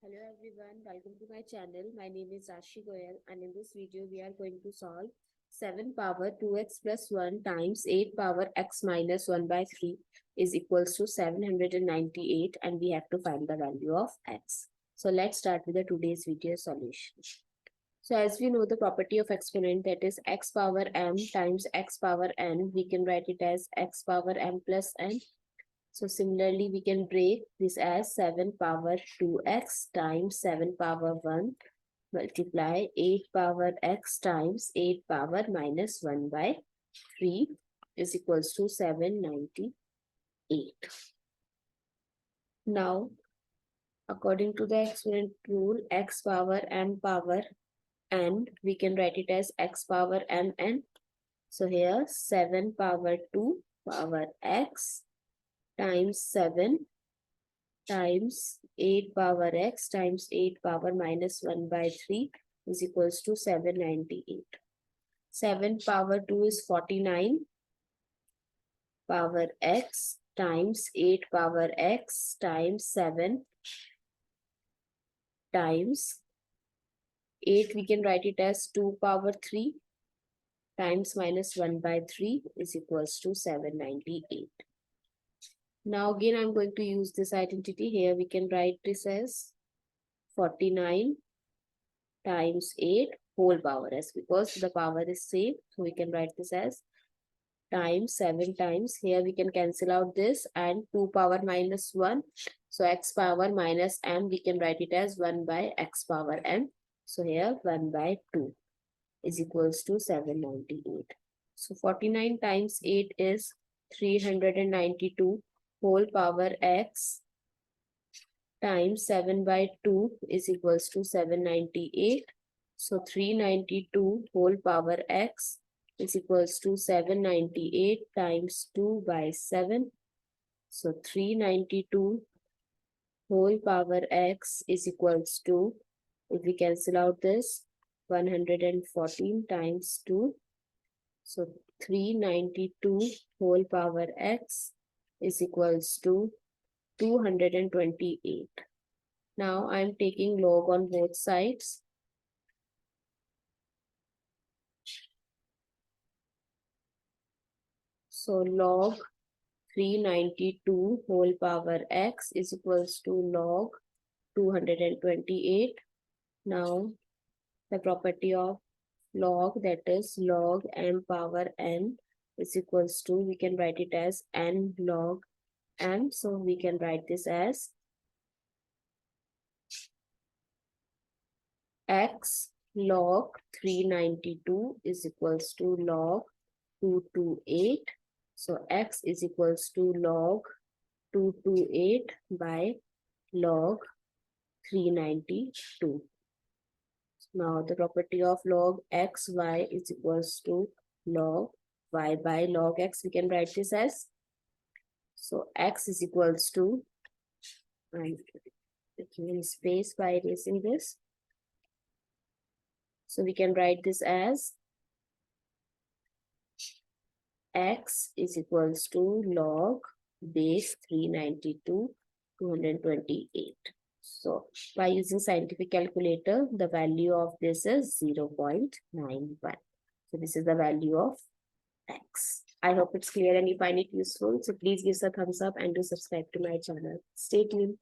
Hello everyone, welcome to my channel. My name is Rashi Goel and in this video we are going to solve 7 power 2x plus 1 times 8 power x minus 1 by 3 is equals to 798 and we have to find the value of x. So let's start with the today's video solution. So as we know the property of exponent, that is x power m times x power n, we can write it as x power m plus n. So similarly, we can break this as 7 power 2x times 7 power 1 multiply 8 power x times 8 power minus 1 by 3 is equals to 798. Now, according to the exponent rule, x power m power n, we can write it as x power mn. So here 7 power 2 power x times 7 times 8 power x times 8 power minus 1 by 3 is equals to 798. 7 power 2 is 49 power x times 8 power x times 7 times 8, we can write it as 2 power 3 times minus 1 by 3 is equals to 798. Now again I'm going to use this identity. Here we can write this as 49 times 8 whole power s, because the power is same. So we can write this as times 7 times. Here we can cancel out this and 2 power minus 1. So x power minus m, we can write it as 1 by x power m. So here 1 by 2 is equals to 798. So 49 times 8 is 392 whole power x times 7 by 2 is equals to 798. So 392 whole power x is equals to 798 times 2 by 7. So 392 whole power x is equals to, if we cancel out this, 114 times 2. So 392 whole power x is equals to 228. Now I am taking log on both sides. So log 392 whole power x is equals to log 228. Now the property of log, that is log m power n, is equals to, we can write it as n log m. So we can write this as x log 392 is equals to log 228. So x is equals to log 228 by log 392. Now the property of log xy is equals to log y by log x. We can write this as, so x is equals to, I'm taking space by erasing this. So we can write this as x is equals to log base 392 228. So by using scientific calculator, the value of this is 0.91. So this is the value of x. I hope it's clear and you find it useful. So please give us a thumbs up and do subscribe to my channel. Stay tuned.